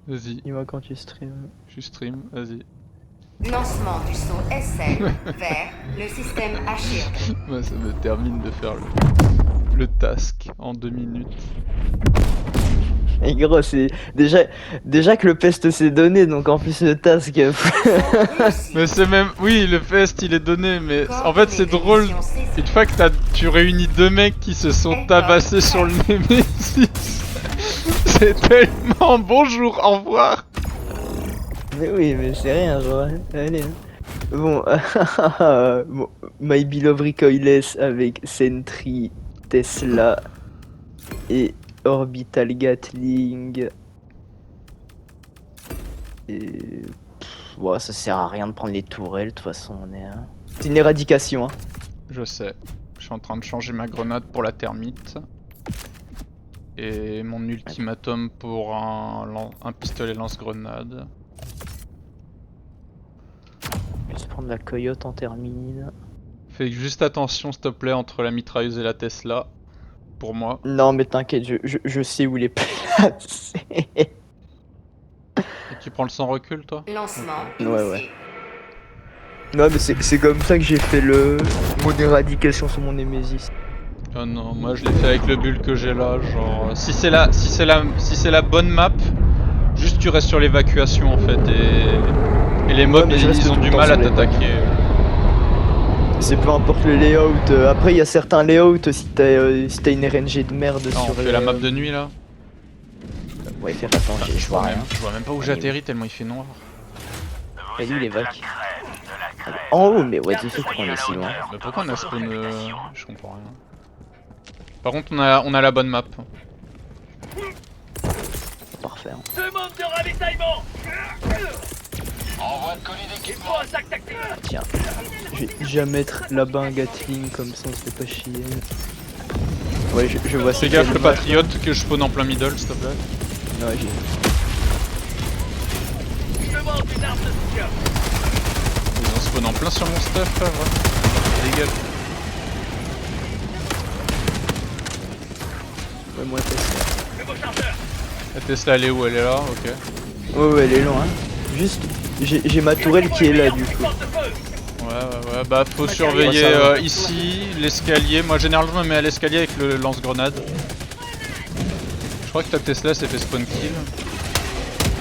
Vas-y, Dis-moi quand tu stream. je stream, vas-y. Lancement du saut SL vers le système Ashield. Moi, ça me termine de faire le task en 2 minutes. Et gros, c'est déjà que le pest s'est donné, donc en plus le task. Mais c'est même... Oui, le fest il est donné, mais en fait c'est drôle. Une fois que tu réunis deux mecs qui se sont tabassés sur le Nemesis, c'est tellement bonjour, au revoir. Mais oui, mais c'est rien, genre. Allez. Bon, bon, My Beloved Recoilless avec Sentry, Tesla et Orbital Gatling. Et. Bon, ça sert à rien de prendre les tourelles, de toute façon, on est. C'est une éradication, hein. Je sais, je suis en train de changer ma grenade pour la thermite. Et mon ultimatum pour un pistolet lance-grenade. Je vais se prendre la coyote en termine. Fais juste attention s'il te plaît entre la mitrailleuse et la Tesla. Pour moi. Non, mais t'inquiète, je sais où les placer. Et tu prends le sans recul toi? Lancement Ouais. Ouais, mais c'est comme ça que j'ai fait mon éradication sur mon Nemesis. Oh non, moi je l'ai fait avec le build que j'ai là, genre si c'est la bonne map, juste tu restes sur l'évacuation en fait et les mobs ils ont du mal à t'attaquer. C'est peu importe le layout. Après il y a certains layouts si t'as une RNG de merde Non, sur on fait la map de nuit là. Ouais, fais attention, je vois rien. Je vois même pas où j'atterris tellement il fait noir. Et lui il est vac. En haut, mais what the fuck, on est si loin. Mais pourquoi on a spawn je comprends rien. Par contre on a la bonne map. Parfait. Hein. Demande de ravitaillement. Envoi de colis d'équipement. Un sac tactique. Tiens, je vais déjà mettre là-bas un Gatling comme ça on se fait pas chier. Ouais, je vois ça. Fais gaffe le patriote que je spawn en plein middle s'il te plaît. Ouais, j'ai. Je demande une arme de soutien. Ils ont spawn en plein sur mon stuff là, ouais. Dégage. Ouais, moi Tesla. Nouveau chargeur. La Tesla elle est où? Elle est là, ok. Ouais, elle est loin. Juste, j'ai ma tourelle qui est là du coup. Ouais, bah faut surveiller ici, l'escalier. Moi généralement je me mets à l'escalier avec le lance-grenade. Je crois que ta Tesla s'est fait spawn kill.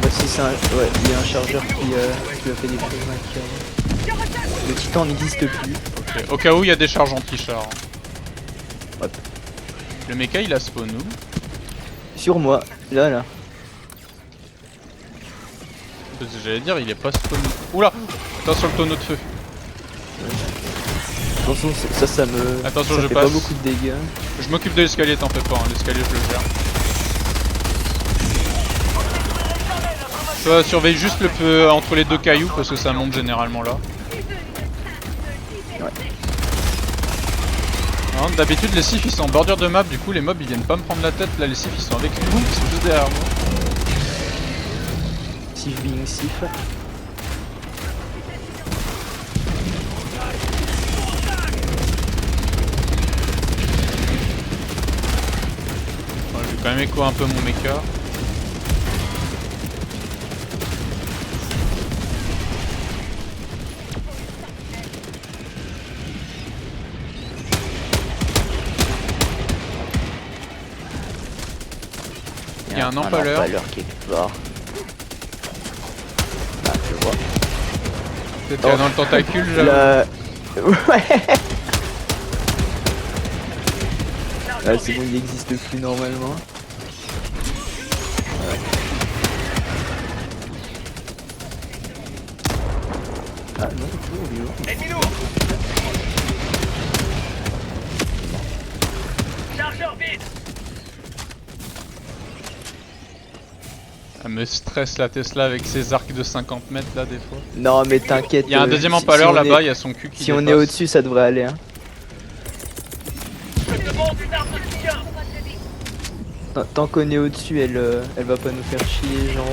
Bah si c'est un... Ouais, il y a un chargeur qui a fait des prismes. Le titan n'existe plus. Ok, au cas où il y a des charges anti-char. Hop. Le mecha il a spawn où? Sur moi, là. Parce que j'allais dire il est pas spawn. Oula! Attention le tonneau de feu. Attention, ça me... Attention, ça je fait passe. pas beaucoup de dégâts. Je m'occupe de l'escalier, t'en fais pas, hein. L'escalier je le gère. Toi surveille juste le peu entre les deux cailloux parce que ça monte généralement là. Ouais. Hein, d'habitude les sifs ils sont en bordure de map, du coup les mobs ils viennent pas me prendre la tête, là les sifs ils sont avec nous, ils sont juste derrière moi. Sif being sif. Ouais, je vais quand même écho un peu mon mecha. Il y a un empaleur. quelque part. Ah, je vois. Peut-être dans le tentacule, j'avoue. La... Ouais. Ah, c'est bon, il n'existe plus normalement. Ouais. Ah non, toujours vivant. Ennemi lourd. Chargeur vide. Elle me stresse la Tesla avec ses arcs de 50 mètres là des fois. Non, mais t'inquiète. Il y a un deuxième empaleur là-bas, il y a son cul qui Si on est dépasse. au-dessus, ça devrait aller. Hein. Je demande une arme de soutien. Tant qu'on est au-dessus, elle va pas nous faire chier, genre...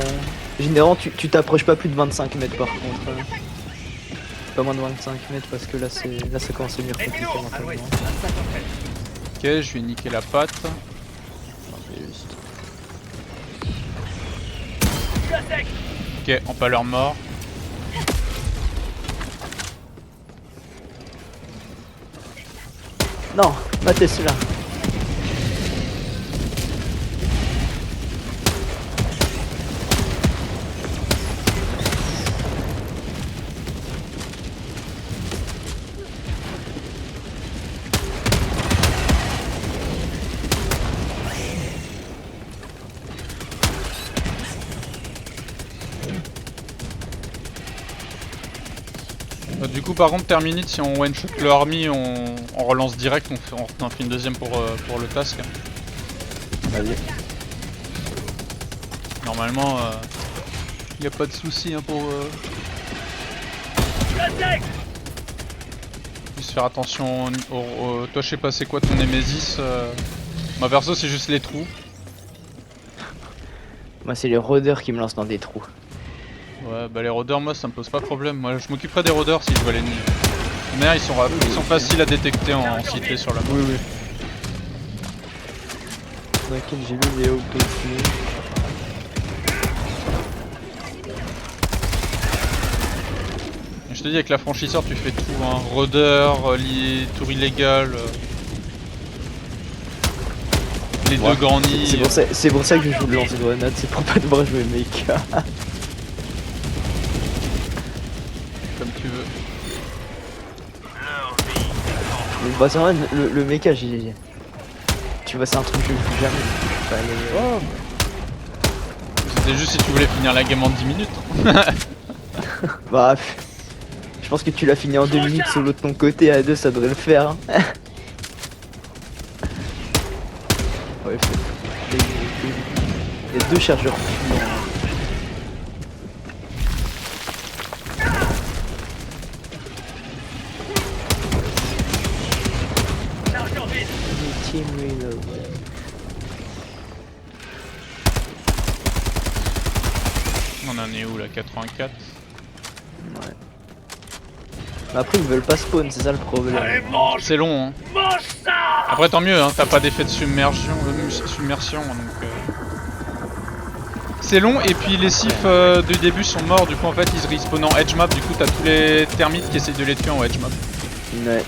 Généralement, tu t'approches pas plus de 25 mètres par contre. Hein. Pas moins de 25 mètres parce que là, ça commence à devenir compliqué mentalement. Ok, je vais niquer la patte. C'est juste. suis à sec. Ok, on pas leur mort. Non, ma Tesla. Du coup, par contre, Terminite, si on one-shot le army, on relance direct, on fait une deuxième pour le task. Vas-y. Normalement, y a pas de souci hein, pour Je suis à sec. juste faire attention toi, je sais pas, c'est quoi ton Nemesis Moi, perso, c'est juste les trous. Moi, c'est les rôdeurs qui me lancent dans des trous. Ouais, bah les rôdeurs, moi, ça me pose pas de problème. Moi, je m'occuperai des rôdeurs si je vois l'ennemi. Mais ils sont faciles à détecter en cité sur la map. Oui. T'inquiète, j'ai vu Léo aussi. Je te dis, avec l'affranchisseur, tu fais tout, hein. Rôdeur, tour illégale, les deux grands nids. C'est pour ça que je joue le lance-grenade, c'est pour pas devoir jouer mecha. Comme tu veux. Bah, c'est vrai, le mecha, tu vois, c'est un truc que je joue jamais. Enfin, C'était juste si tu voulais finir la game en 10 minutes. Bah, je pense que tu l'as fini en 2 minutes solo de ton côté, à 2 ça devrait le faire. Hein. Ouais, il y a 2 chargeurs. Chargeur vide. Team reload. On en est où là, 84? Ouais. Mais après ils veulent pas spawn, c'est ça le problème. Allez, mange. C'est long hein. Mange ça. Après tant mieux hein, t'as pas d'effet de submersion donc c'est long et puis les sifs du début sont morts, du coup en fait ils se respawnent en edge map, du coup t'as tous les termites qui essayent de les tuer en edge map. Ouais.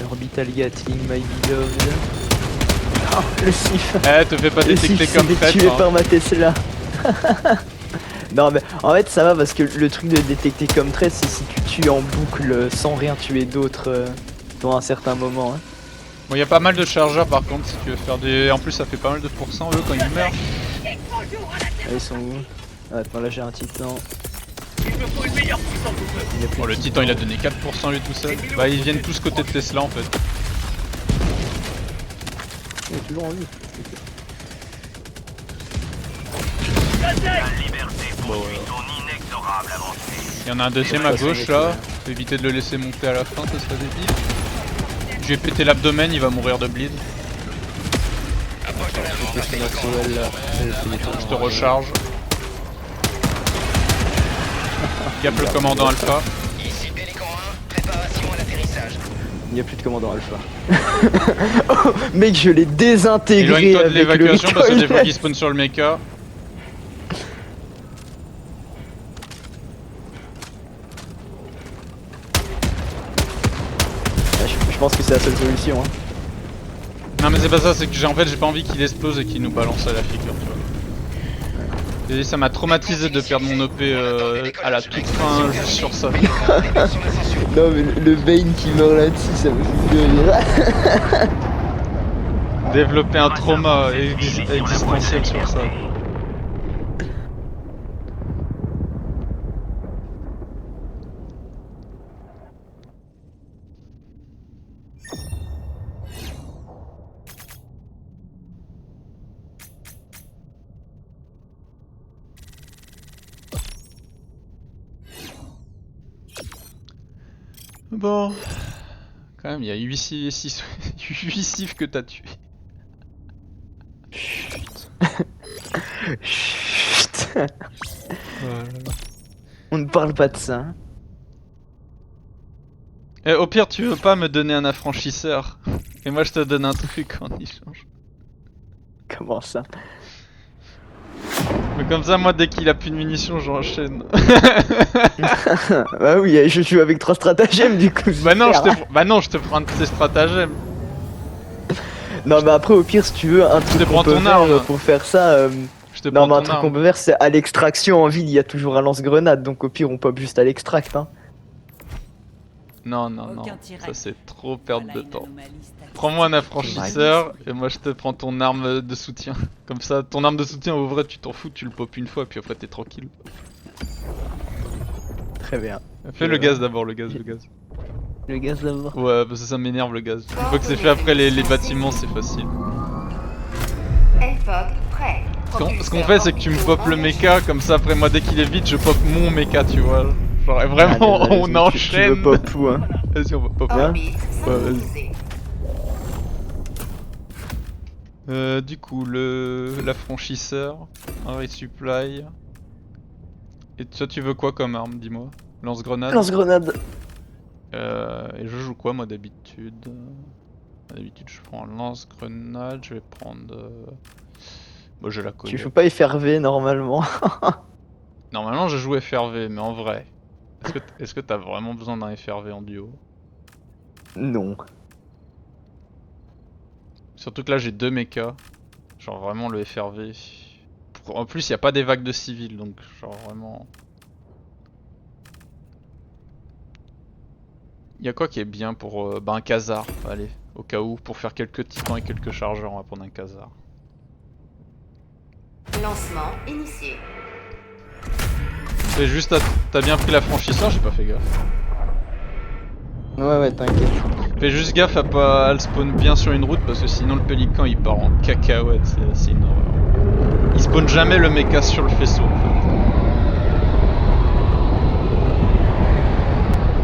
Orbital Gatling, my beloved. Oh, le sif. Eh, te fais pas Le détecter sif comme s'est traître tué hein. par ma Tesla. Non mais en fait ça va parce que le truc de détecter comme traître c'est si tu tues en boucle sans rien tuer d'autre dans un certain moment. Hein. Bon, y a pas mal de chargeurs par contre si tu veux faire des... En plus ça fait pas mal de pourcents eux quand ils meurent. Ah, ils sont où? Ah, attends, là j'ai un titan. Il me faut une meilleure puissance de feu. Il y a plus Bon, de le titan il a donné 4% lui tout seul. Bah ils viennent tous côté de Tesla en fait. Il est toujours en vie. Je suis à sec. Il y en a un deuxième à gauche là, faut éviter de le laisser monter à la fin, ça serait débile. Je vais péter l'abdomen, il va mourir de bleed. Je te recharge. Gap le commandant alpha. Ici Pélican 1, préparation à l'atterrissage. Il n'y a plus de commandant alpha. Oh, mec, je l'ai désintégré Éloigne-toi de avec le l'évacuation parce que des fois recoil. qu'il spawn sur le mecha. Ah, je pense que c'est la seule solution. Hein. Non mais c'est pas ça, c'est que j'ai pas envie qu'il explose et qu'il nous balance à la figure, tu vois. Et ça m'a traumatisé de perdre mon OP à la toute fin juste sur ça. Non mais le Bane qui meurt là-dessus, ça me fait rire. Développer un trauma existentiel sur ça. Bon, quand même, il y a 8 sifs que t'as tué. Chut. Chut. On ne parle pas de ça. Hein. Et au pire, tu veux pas me donner un affranchisseur? Et moi je te donne un truc en échange. Comment ça? Mais comme ça, moi dès qu'il a plus de munitions, j'enchaîne. Bah oui, je joue avec 3 stratagèmes du coup. Bah non, super. je te prends un de tes stratagèmes. Non, mais après, au pire, si tu veux, un truc prends qu'on peut ton faire arme. pour faire ça. Je te Non, prends mais un ton truc qu'on arme. peut faire, c'est à l'extraction en ville, il y a toujours un lance-grenade. Donc au pire, on pop juste à l'extract. Hein. Non, non, non. Aucun tirage. Ça c'est trop perte Voilà de une temps. anomalie statistique. Prends-moi un affranchisseur et moi je te prends ton arme de soutien. Comme ça, ton arme de soutien au vrai, tu t'en fous, tu le pop une fois puis après t'es tranquille. Très bien. Fais le gaz d'abord, le gaz. Le gaz d'abord. Ouais, parce que ça m'énerve le gaz. Une fois que c'est fait après les bâtiments, c'est facile. LFOG prêt. Ce qu'on fait, c'est que tu me pop le mecha, comme ça après moi dès qu'il est vide, je pop mon mecha, tu vois. Genre et vraiment, Allez, on vas-y, enchaîne. Tu veux pop où, hein? Vas-y, on va pop. Orbite Ouais, vas-y. synchronisée. Du coup, l'affranchisseur, un resupply. Et toi, tu veux quoi comme arme, dis-moi? Lance-grenade? Lance-grenade. Et je joue quoi, moi, d'habitude? D'habitude, je prends un lance-grenade, je vais prendre... Moi, je la connais. Tu joues pas FRV normalement. Normalement, je joue FRV, mais en vrai, est-ce que t'as vraiment besoin d'un FRV en duo? Non. Surtout que là, j'ai 2 mechas. Genre, vraiment, le FRV... En plus, il n'y a pas des vagues de civils, donc genre vraiment... Il y a quoi qui est bien pour... bah un casar, allez, au cas où, pour faire quelques titans et quelques chargeurs, on va prendre un casar. Lancement initié. C'est juste, t'as bien pris l'affranchisseur, j'ai pas fait gaffe. Ouais, t'inquiète. Fais juste gaffe à pas le spawn bien sur une route, parce que sinon le pélican il part en cacahuète, c'est une horreur. Il spawn jamais le mecha sur le faisceau en fait.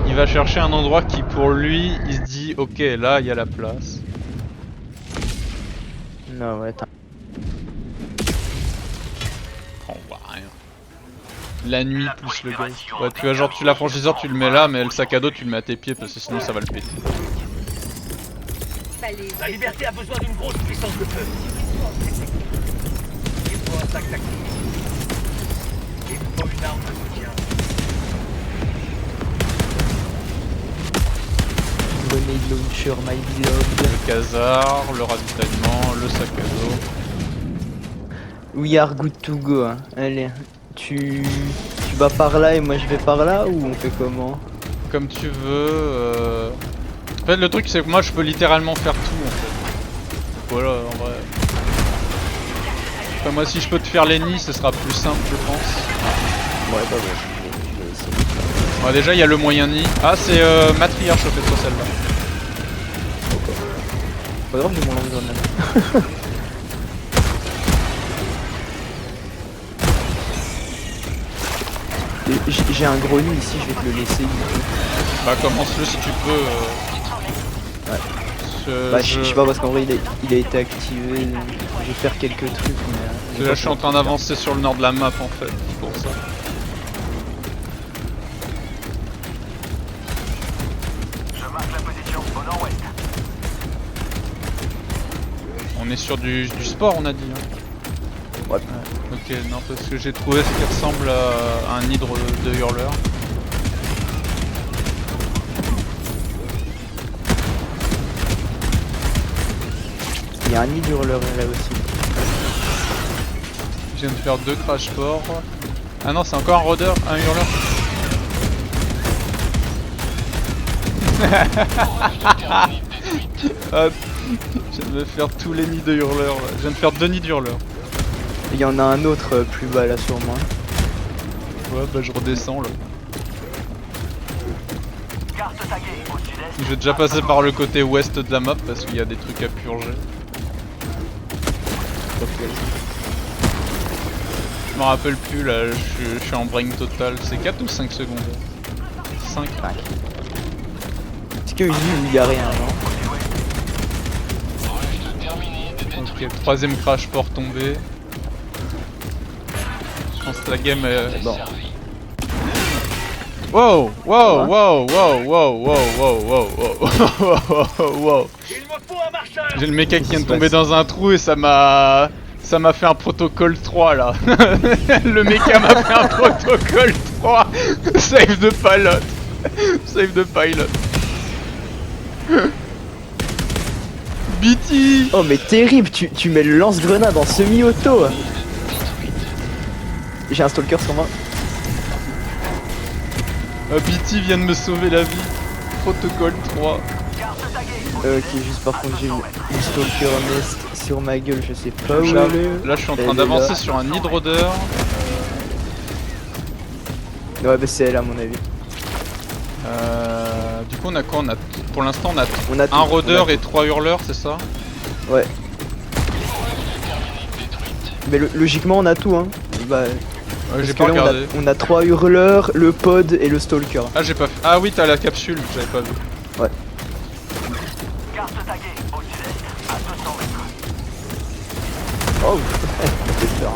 Il va chercher un endroit qui pour lui, il se dit ok là il y a la place. Non, ouais, On voit rien. La nuit plus le gaz. Ouais tu vois genre tu l'affranchisseur tu le mets là mais le sac à dos tu le mets à tes pieds parce que sinon ça va le péter. La liberté a besoin d'une grosse puissance de feu. Il faut un sac tactique. Il faut une arme de soutien. Grenade launcher, my beloved. Le casar, le ravitaillement, le sac à dos. We are good to go. Hein. Allez, tu vas par là et moi je vais par là ou on fait comment? Comme tu veux. En fait le truc c'est que moi je peux littéralement faire tout en fait. Voilà en vrai. Enfin, moi si je peux te faire les nids ce sera plus simple je pense. Ouais, bah ouais. Ouais, déjà il y a le moyen nid. Ah c'est matriarche au fait sur celle-là. Pas grave, j'ai mon lance-grenade. J'ai un gros nid ici, je vais te le laisser. Bah commence-le si tu peux. Ouais. Je, Bah, je sais pas parce qu'en vrai il a été activé. Je vais faire quelques trucs. Mais, là je suis en train d'avancer sur le nord de la map en fait. C'est pour ça. Je marque la position au nord-ouest. On est sur du sport on a dit. Hein. Ouais. Ok non parce que j'ai trouvé ce qui ressemble à un hydre de hurleur. Il y a un nid d'hurleur là aussi. Je viens de faire 2 crash sports. Ah non c'est encore un rôdeur, un hurleur. Ah, je viens de me faire tous les nids de hurleurs là. Je viens de faire 2 nids d'hurleurs. Il y en a un autre plus bas là sur moi. Ouais bah je redescends là. Carte taguée au sud-est. Je vais déjà passer par le côté ouest de la map parce qu'il y a des trucs à purger. Je me rappelle plus là, je suis en brain total. C'est 4 ou 5 secondes? 5. Est-ce que il y a rien, non? Ok, 3ème crash port tombé. Je pense que la game est... Bon. Wow, wow, va wow, wow, wow, wow, wow, wow, wow, wow. J'ai le méca qui vient de tomber dans un trou et ça m'a fait un protocole 3 là. Le méca m'a fait un protocole 3. Save de pilot. Save de pilot. BT. Oh mais terrible, tu mets le lance-grenade en semi-auto. J'ai un stalker sur moi. BT vient de me sauver la vie. Protocole 3. Ok, juste par contre j'ai une stalker nest sur ma gueule, je sais pas où Là, elle est. là je suis en train Elle est d'avancer là. sur un nid de rôdeur. Ouais bah c'est elle à mon avis. Du coup on a quoi? Pour l'instant on a tout, un rôdeur on a et 3 hurleurs, c'est ça? Ouais. Mais logiquement on a tout hein. Bah, J'ai parce pas que là, regardé. on a 3 hurleurs, le pod et le stalker. Ah j'ai pas fait. Ah oui t'as la capsule, j'avais pas vu. Ouais. Oh, ça fait peur.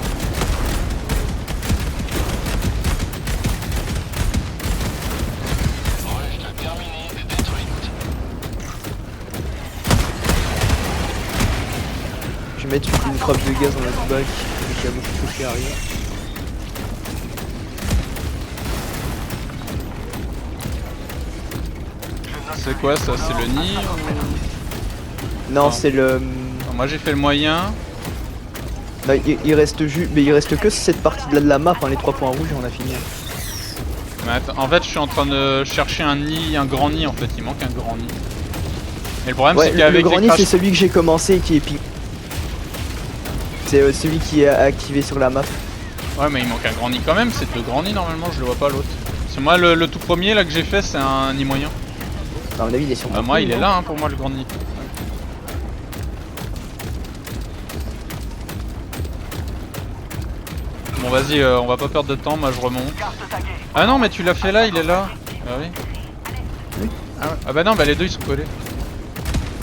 Je vais mettre une frappe de gaz dans notre bac, vu qu'il y a beaucoup de choses qui arrivent. C'est quoi ça? C'est le nid Non, Ah. c'est le... Moi j'ai fait le moyen. Bah, il reste juste... Mais il reste que cette partie de la map, hein, les 3 points rouges et on a fini. Mais attends, en fait je suis en train de chercher un nid, un grand nid en fait, il manque un grand nid. Et le problème Ouais, c'est le qu'avec grand les nid crash... c'est celui que j'ai commencé et qui est pique. C'est celui qui est activé sur la map. Ouais mais il manque un grand nid quand même, c'est le grand nid normalement, je le vois pas l'autre. Parce que moi le tout premier là que j'ai fait c'est un nid moyen. À mon avis il est sur Bah moi il est là hein, pour moi le grand nid. Bon vas-y, on va pas perdre de temps, moi je remonte. Ah non mais tu l'as fait là, il est là. Ah oui. Oui. Ah, ouais. Ah bah non, bah les deux ils sont collés.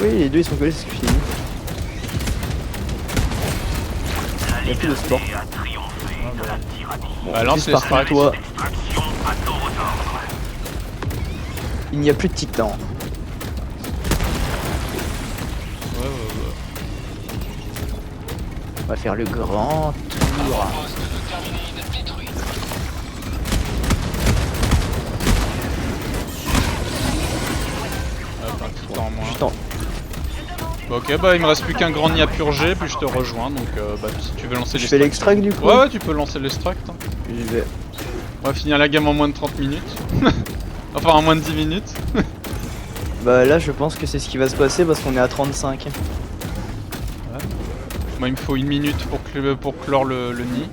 Oui, les deux ils sont collés, c'est ce que je t'ai dit. Il n'y a plus de sport. Bon, Bah, lance juste les par contre, strikes. toi, il n'y a plus de titan. Ouais. On va faire le grand tour. Hop, un tout en moins. Juste en... Bah, ok, bah il me reste plus qu'un grand nid à purger, puis je te rejoins, donc bah si tu veux lancer Je les fais strikes. l'extract du coup. Ouais, tu peux lancer l'extract. Hein. J'y vais. On va finir la game en moins de 30 minutes. Enfin en moins de 10 minutes. Bah là je pense que c'est ce qui va se passer parce qu'on est à 35. Moi il me faut 1 minute pour clore le nid.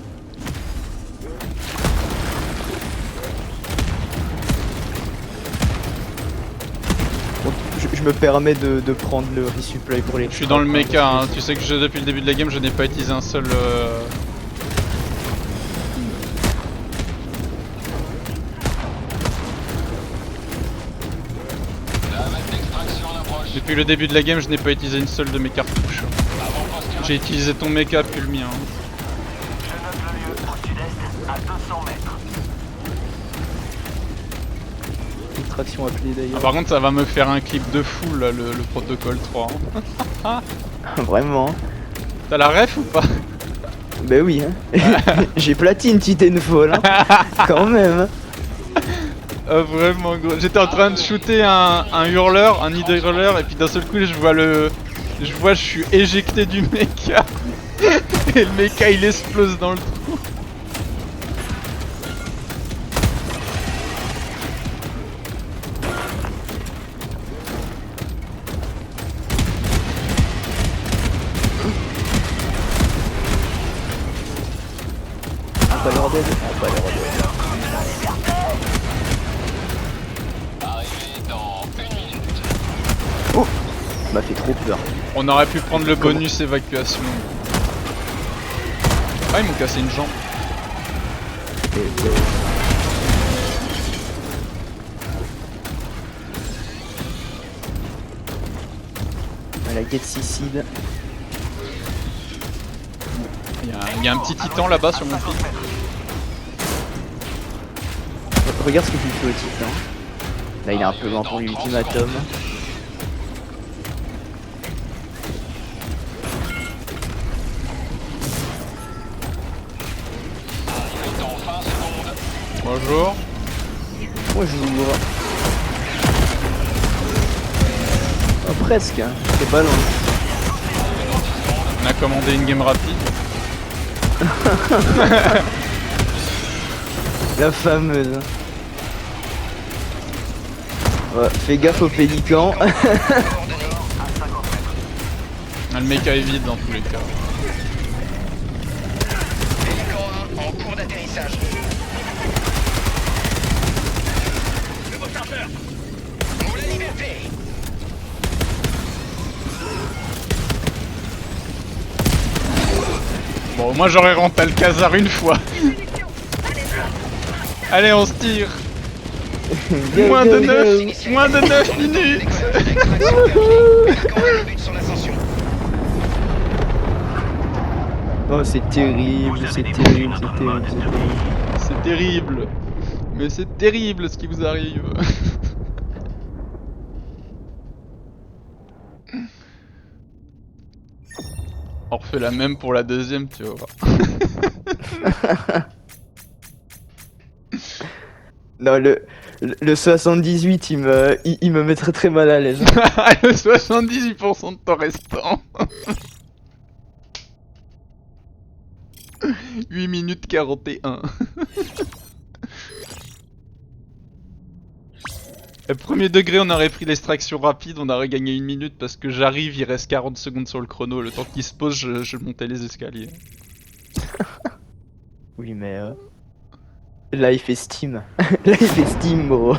Bon, je me permets de prendre le resupply pour les... Je suis dans le mecha, hein. Tu sais que depuis le début de la game je n'ai pas utilisé un seul... Depuis le début de la game je n'ai pas utilisé une seule de mes cartouches. J'ai utilisé ton mecha puis le mien. Extraction appelée Ah, d'ailleurs. par contre ça va me faire un clip de fou là le protocole 3. Hein. Vraiment. T'as la ref ou pas? Bah oui hein. J'ai platine Titanfall hein. Quand même. Ah, vraiment gros. J'étais en train de shooter un hurleur, un nid de hurleur et puis d'un seul coup je suis éjecté du mecha. Et le mecha il explose dans le trou. On va leur dead. On va leur dead. Oh, ça m'a fait trop peur. On aurait pu prendre le bonus évacuation. Ah ils m'ont cassé une jambe. La Get Suicide. Il y a un petit titan là-bas sur mon pied. regarde ce que tu fais au titre. Hein. Là, il est un peu lent pour l'ultimatum. Bonjour. Moi, je joue. Oh, presque, hein. C'est pas loin. On a commandé une game rapide. La fameuse. Ouais, fais gaffe au pélican. Ah, le méca est vide dans tous les cas. Pélican 1 en cours d'atterrissage. Pour la liberté. Bon, moi j'aurais rentré le casar une fois. Allez, on se tire. Moins de 9 minutes. Extraction terminée. Pélican 1 débute son ascension. Oh, c'est terrible, c'est terrible, c'est terrible, c'est terrible. C'est terrible. Mais c'est terrible ce qui vous arrive. On refait la même pour la deuxième, tu vas voir. Non, le 78, il me mettrait très mal à l'aise. Le 78% de temps restant. 8 minutes 41. Le premier degré, on aurait pris l'extraction rapide, on aurait gagné 1 minute parce que j'arrive, il reste 40 secondes sur le chrono. Le temps qu'il se pose, je montais les escaliers. Oui, mais là, il fait Steam. Là, il fait Steam, gros.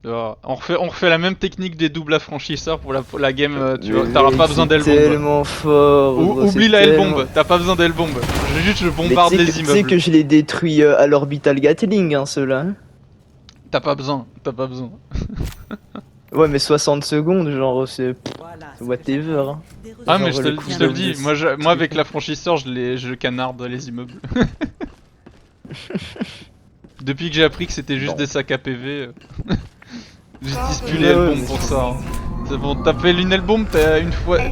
Alors, on refait la même technique des doubles affranchisseurs pour la game, tu vois, t'auras pas besoin d'L-bomb. Tellement fort. gros, Oublie c'est la tellement- L-bomb, t'as pas besoin d'L-bomb. Je Mais bombarde tu sais les que- Tu sais immeubles. que je les détruis à l'orbital Gatling, hein, ceux-là. Hein. T'as pas besoin, t'as pas besoin. Ouais, mais 60 secondes, genre, c'est whatever. Hein. Ah mais Genre, je les te coups le de dis, vis. moi avec l'affranchisseur je canarde les immeubles. Depuis que j'ai appris que c'était juste Bon. des sacs à PV, j'utilise plus Ouais, les ouais, L-bombs mais pour ça. Hein. C'est bon, t'as fait une L-bomb, t'as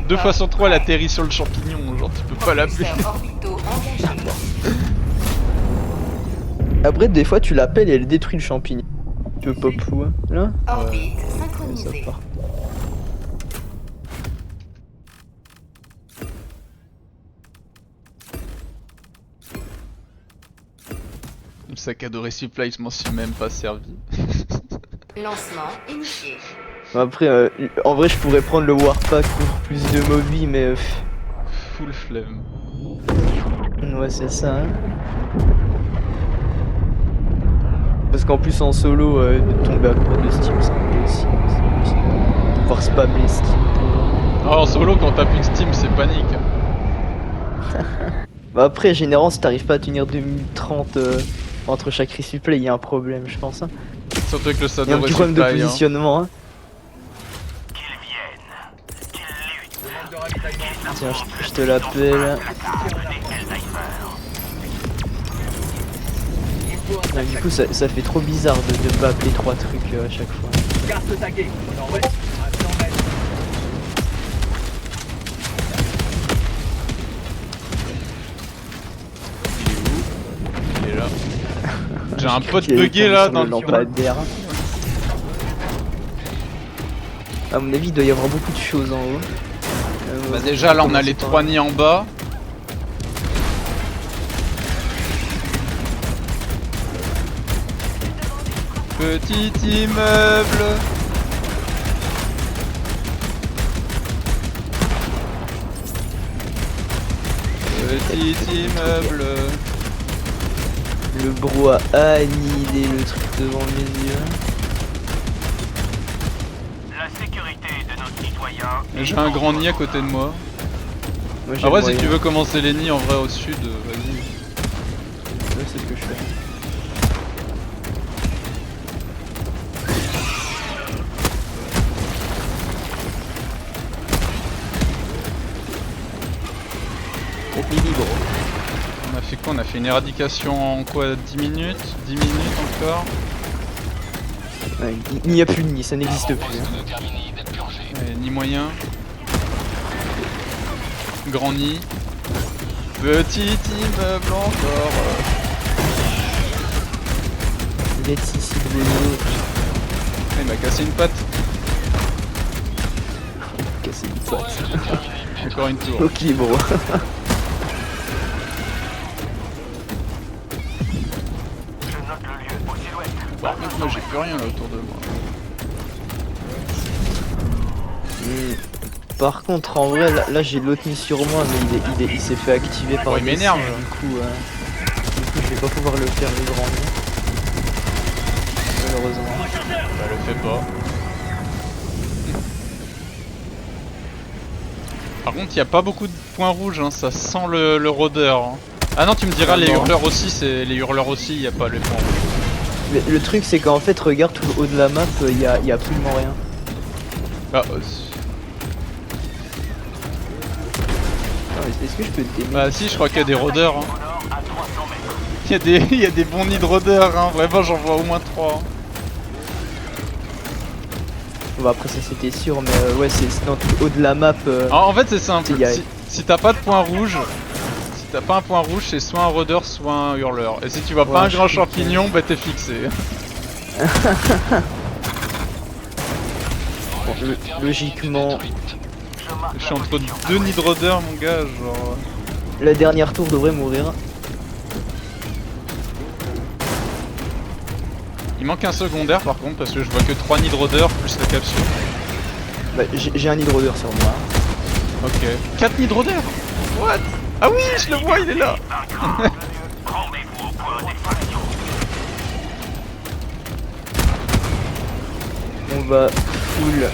deux fois sur trois elle atterrit sur le champignon, genre tu peux pas l'appeler. Propulseurs orbitaux engagés. Après, des fois, tu l'appelles et elle détruit le champignon. Tu veux pas pou, hein, là Orbite Ça synchronisée. part. Le sac à dos resupply, je m'en suis même pas servi. Lancement initié. Après, en vrai, je pourrais prendre le Warpack pour plus de mobi, mais... Full flemme. ouais, c'est ça, hein. Parce qu'en plus, en solo, de tomber à court de Steam, c'est impossible. Pouvoir spammer Steam pour... Ah, en solo quand t'as plus de Steam c'est panique. Bah après, généralement, si t'arrives pas à tenir 2 minutes 30 entre chaque resupply, il y a un problème, je pense. Hein. Surtout avec le sac Il y a de un petit problème de resupply. Hein. positionnement. Hein. Tiens, je te l'appelle. Ah, du coup, ça fait trop bizarre de pas appeler 3 trucs à chaque fois. Garde le taguet. Nord-ouest. À 100 mètres. Il est là. J'ai un pote Qui est bugué là sur dans le le lampadaire. À mon avis, il doit y avoir beaucoup de choses en haut. Bah déjà là on a les 3 nids en bas. Petit immeuble. Petit immeuble. Le bro a annihilé le truc devant mes yeux. La sécurité de nos citoyens. J'ai un grand nid à côté de moi. Moi, j'ai Ah ouais le si tu moyen. veux commencer les nids en vrai au sud, vas-y. Ouais, c'est ce que je fais. Faites les libres. On a fait coup on a fait une éradication en quoi, 10 minutes? 10 minutes encore? Ouais, il n'y a plus de nid, ça n'existe plus. Hein. Ouais, ni moyen. Grand nid. Petit immeuble encore. Let's ici de vélo. Il m'a cassé une patte. Casser une patte. Encore une tour. Ok, bro. Je note le lieu aux silhouettes. Par contre, moi j'ai plus rien là autour de moi. Par contre, en vrai, là j'ai l'autre nid sur moi, mais il s'est fait activer par Oh, il des m'énerve. sièges, du coup, je vais pas pouvoir le faire le grand nid. Malheureusement. Bah le fais pas. Par contre, il y a pas beaucoup de points rouges, hein, ça sent le rôdeur. Hein. Ah non, tu me diras, Ah les non. hurleurs aussi, les hurleurs aussi, il y a pas les points rouges. Mais le truc, c'est qu'en fait, regarde tout le haut de la map, il y a absolument rien. Ah, Attends, est-ce que je peux te démettre? bah si, je crois qu'il y a des rôdeurs. Hein. Au nord, à 300 mètres. Il y a des bons nids de rôdeurs, hein. Vraiment j'en vois au moins 3. Bah après ça c'était sûr, mais ouais, c'est dans tout le haut de la map. En fait c'est simple, Il y a- si t'as pas de point rouge, si t'as pas un point rouge, c'est soit un rôdeur, soit un hurleur. Et si tu vois pas Ouais, un grand je champignon, bah t'es fixé. Bon, logiquement, Je suis entre deux nids de rôdeurs mon gars, genre... la dernière tour devrait mourir. Il manque un secondaire par contre, parce que je vois que 3 nids de rôdeurs plus la capsule. Bah, j'ai un hydrodeur sur moi. Ok. 4 nids de rôdeurs. What? Ah oui, je le vois, il est là. Rendez-vous au point d'extraction. On va full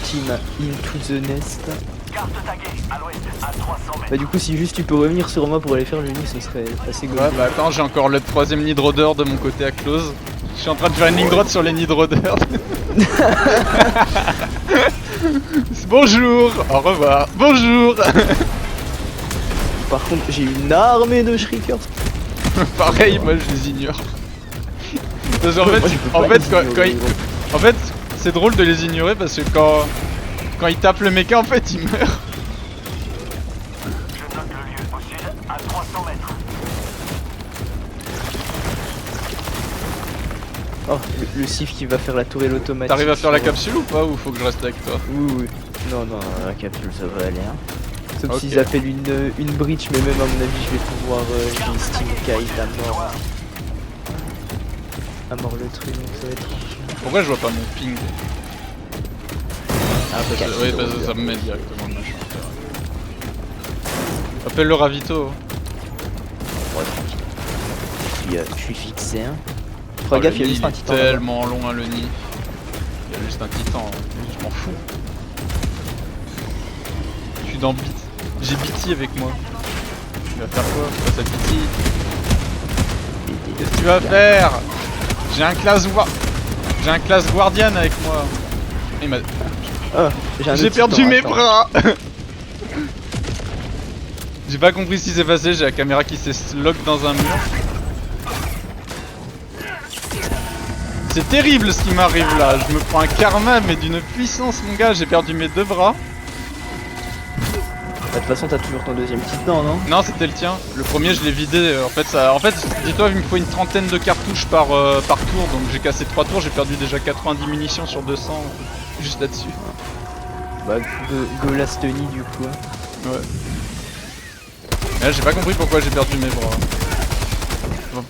steam into the nest. Carte taguée à l'ouest, à 300 mètres. Bah du coup si juste tu peux revenir sur moi pour aller faire le nid, ce serait assez Ouais, good. bah attends, j'ai encore le 3ème nid de rôdeur de mon côté à close. Je suis en train de faire une ligne droite sur les nids de rôdeurs. Bonjour, au revoir, bonjour. Par contre j'ai une armée de shriekers. Pareil, moi je les ignore. Parce qu'en Moi, fait, je peux en pas fait, les quand ignorer, ils- gros. en fait, c'est drôle de les ignorer parce que quand ils tapent le mecha, en fait, ils meurent. Je note le lieu au sud, à 300 mètres. Oh, le sif qui va faire la tourelle automatique. T'arrives à faire la sur- capsule ou pas, ou faut que je reste avec toi? Oui, oui. Non, non, la capsule ça va aller. Hein. Sauf Ok. s'ils appellent une breach, mais même à mon avis, je vais pouvoir j'ai Steam Kite à mort. À mort le truc, donc ça va être. Pourquoi je vois pas mon ping? Ah, Parce que, oui, parce que ça me met directement le machin. Appelle le ravito. Ouais, tranquille. Je suis fixé. Hein. Oh, Fais gaffe, le il y a nid, juste un il est titan. là-bas. tellement long hein, le nid. Il y a juste un titan, hein. Je m'en fous. Je suis dans Beat. J'ai BT avec moi. Tu vas faire quoi face à BT? Qu'est-ce que tu vas faire? J'ai un class guardian avec moi. Il m'a... Ah, j'ai un J'ai autre perdu titan, mes attends. bras. J'ai pas compris ce qui s'est passé, j'ai la caméra qui s'est lock dans un mur. C'est terrible ce qui m'arrive là, je me prends un karma mais d'une puissance mon gars, j'ai perdu mes 2 bras. Bah, de toute façon, t'as toujours ton deuxième titan, non? Non c'était le tien, le premier je l'ai vidé, en fait dis-toi il me faut une trentaine de cartouches par tour, donc j'ai cassé 3 tours, j'ai perdu déjà 90 munitions sur 200, juste là-dessus. Bah, go last nid du coup. Hein. Ouais. Mais là j'ai pas compris pourquoi j'ai perdu mes bras. Bon.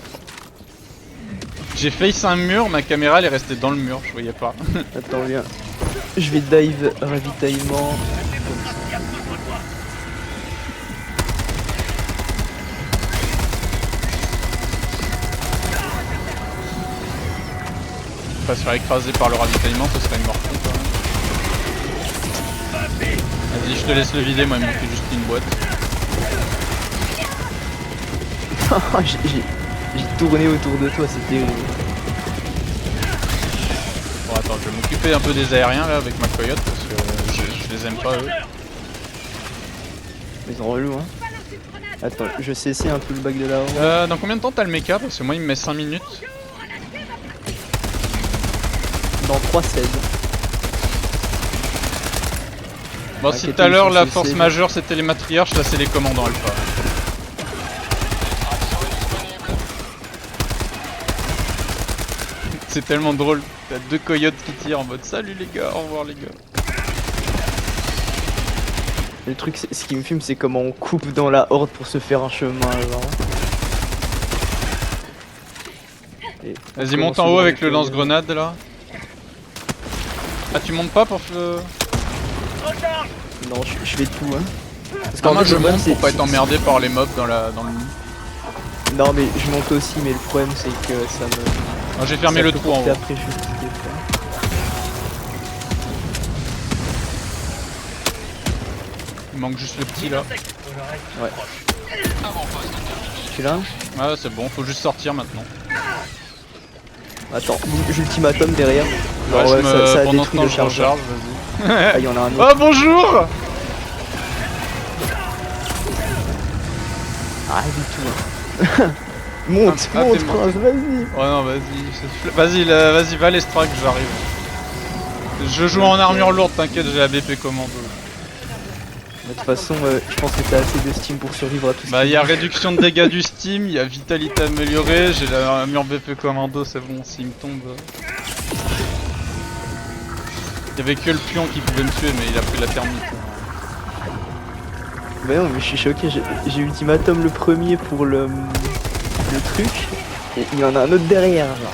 J'ai face un mur, ma caméra elle est restée dans le mur, je voyais pas. Attends, viens. Je vais dive ravitaillement. Pas se faire écraser par le ravitaillement, ce serait une mort con quand même. Vas-y, je te laisse le vider, moi il me manquait juste une boîte. J'ai tourné autour de toi, c'est terrible. Bon attends, je vais m'occuper un peu des aériens là avec ma coyote parce que je les aime pas eux. Ils sont relous, hein. Attends, je cessais un peu le bac de la horde. Dans combien de temps t'as le mecha? Parce que moi il me met 5 minutes. Dans 3-16. Bon, si Inquiétez, tout à l'heure ils sont la cessés, force là. majeure c'était les matriarches, là c'est les commandants alpha. C'est tellement drôle, t'as deux coyotes qui tirent en mode salut les gars, au revoir les gars. Le truc, ce qui me fume, c'est comment on coupe dans la horde pour se faire un chemin, genre. Et on Vas-y, monte commence en haut souvent avec le les lance-grenade là. Ah, tu montes pas pour que. Non, je fais tout, hein. Parce Ah, qu'en moi fait, je le problème, monte pour pas être emmerdé par les mobs dans le. Non, mais je monte aussi, mais le problème, c'est que ça me. Ah, j'ai fermé ça le peut trou en porter haut. après, je sais ce qu'il faut faire. Il manque juste le petit là. Tu l'as? Ah, c'est bon, faut juste sortir maintenant. Attends, j'ultimatum derrière. Non, Ouais, ouais, ça a pendant ce détruit temps le je chargeur. recharge, vas-y. Ah, il y en a un autre. Oh bonjour. Ah, du tout. Hein. Monte, Ah, monte, t'es mort. prince, vas-y. Oh non, vas-y. Vas-y, vas-y, va l'Estrac, j'arrive. Je joue en armure lourde, t'inquiète, j'ai la BP commando. De toute façon, je pense que t'as assez de steam pour survivre à tout ça. Bah, il y a réduction de dégâts du steam, il y a vitalité améliorée, j'ai la armure BP commando, c'est bon, s'il me tombe. Il y avait que le pion qui pouvait me tuer, mais il a pris la thermite. Bah non, mais je suis choqué, j'ai ultimatum le premier pour le truc, et il y en a un autre derrière, genre.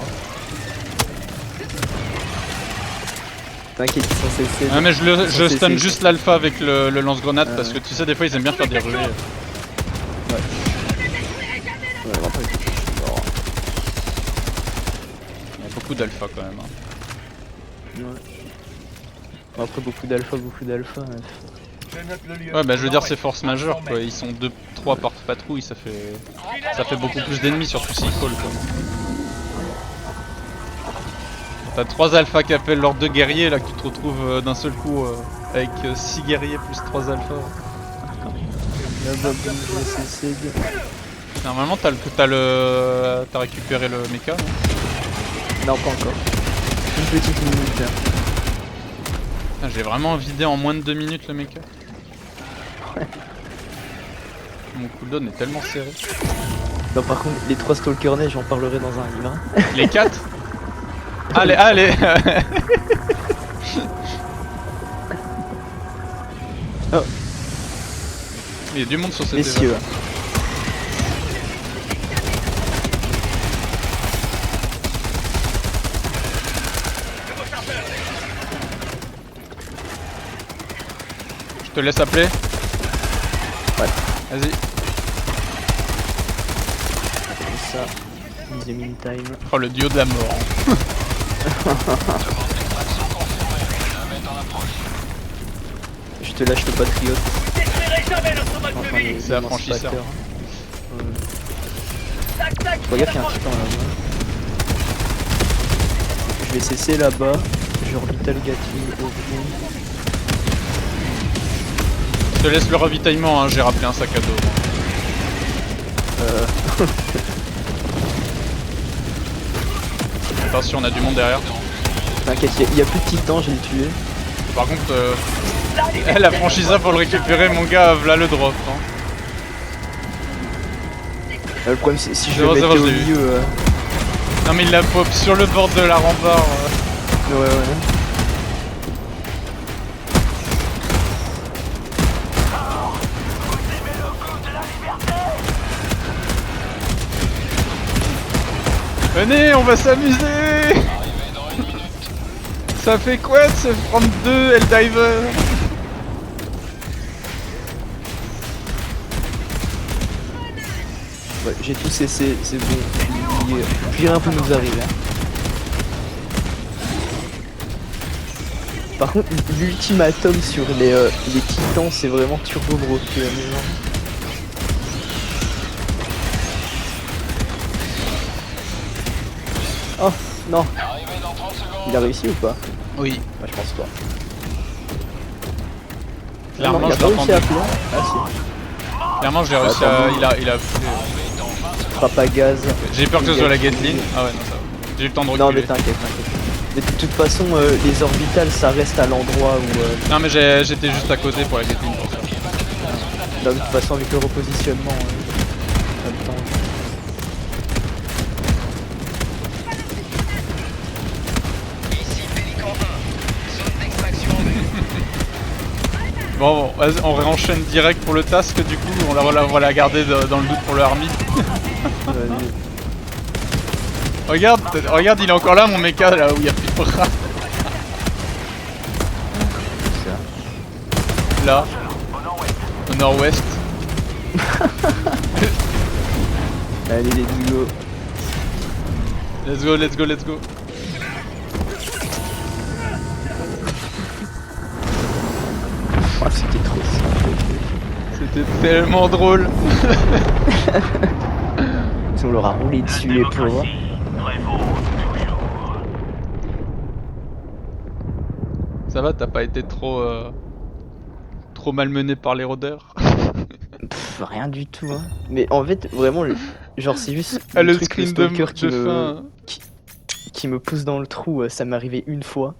T'inquiète, ils sont cessés. Ouais, mais je stun cessés. juste l'alpha avec le lance-grenade parce que tu sais, des fois ils aiment bien faire des relais. Ouais, vraiment pas du tout. Bon. Il y a beaucoup d'alpha quand même. Hein. Ouais. Bon, après, beaucoup d'alpha. Ouais. Je note le lieu. Ouais, bah je veux dire, c'est force majeure quoi, ils sont 2-3 par patrouille, ça fait beaucoup plus d'ennemis, surtout s'ils call quoi. T'as 3 alphas qui appellent leurs 2 guerriers là, que tu te retrouves d'un seul coup avec 6 guerriers plus 3 alphas. Là-bas, bon, je vais cesser de... Normalement t'as récupéré le mecha non? Non, pas encore. Une petite minute. Là. Putain, j'ai vraiment vidé en moins de 2 minutes le mecha. Ouais. Mon cooldown est tellement serré. Non, par contre, les 3 Stalker Neige, j'en parlerai dans un livre. Hein. Les 4? Allez. Oh. Il y a du monde sur cette Messieurs. évasion. Je te laisse appeler. Ouais. Vas-y. Comme ça. Deuxième time. Oh le duo de la mort. Je te lâche le patriote. Enfin, C'est affranchisseur. Regarde, il y a un titan là-bas. Je vais cesser là-bas. Je orbital Gatling au fond. Je te laisse le ravitaillement, hein, j'ai rappelé un sac à dos. Attention, on a du monde derrière. T'inquiète, il y a plus de titan, j'ai le tué. Par contre, la franchisa pour le récupérer, mon gars, voilà le drop. Hein. Le problème, c'est si je C'est le bon, mettais c'est bon, au je l'ai vu. milieu. Non mais il la pop sur le bord de la rempart. Ouais. Venez, on va s'amuser. Ça fait quoi de se prendre 2 Helldiver? Ouais, j'ai tout cessé, c'est bon. Puis rien peut nous arriver. Hein. Par contre, l'ultimatum sur les titans, c'est vraiment turbo broken. Oh non. Il a réussi ou pas? Oui. Bah, je pense pas. Clairement, non, il je a pas réussi l'attendais. à plan. Ah si. Clairement, j'ai réussi à. Il a foulé. Frappe à gaz. J'ai peur que ce soit la Gatling. Ah ouais, non, ça va. J'ai eu le temps de Non mais reculer. t'inquiète. Mais de toute façon, les orbitales, ça reste à l'endroit où... Non, mais j'étais juste à côté pour la Gatling pour ça. de toute façon, avec le repositionnement, pas le temps. Ici Pélican 1. Zone d'extraction en vue. Bon, vas-y, on réenchaîne direct pour le task du coup, on va la garder dans le doute pour le army. Vas-y. Regarde, il est encore là mon mecha là où il y a plus de bras. Là, au nord-ouest. Allez, let's go. Let's go. Oh, c'était trop simple. C'était tellement drôle. On leur a roulé dessus les pauvres. Prévaut toujours. Ça va, t'as pas été trop malmené par les rôdeurs? Rien du tout, hein. Mais en fait, vraiment, genre, c'est juste Ah, le truc, screen stalker de fin. qui me pousse dans le trou, ça m'est arrivé une fois.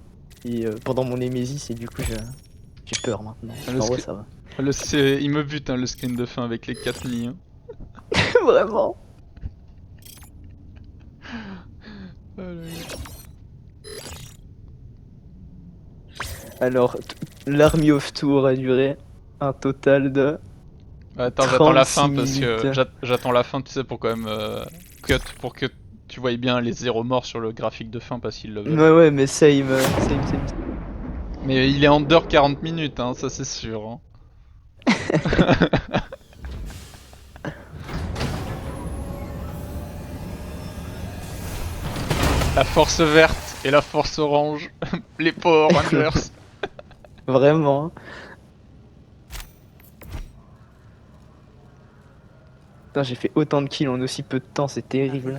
Et pendant mon Némésis, et du coup, j'ai peur maintenant. Ah, le En vrai, screen- ça va. Il me bute hein, le screen de fin avec les 4 nids. Hein. Vraiment. Oh là là. Alors, l'Army of Tour a duré un total de... Attends, j'attends la 36 fin parce que minutes. j'attends la fin, tu sais, pour quand même cut pour que tu voyes bien les 0 morts sur le graphique de fin parce qu'ils le veulent. Ouais, mais same. Mais il est under 40 minutes, hein, ça c'est sûr. Hein. La force verte et la force orange, les Power Rangers. Vraiment. Putain, j'ai fait autant de kills en aussi peu de temps, c'est terrible.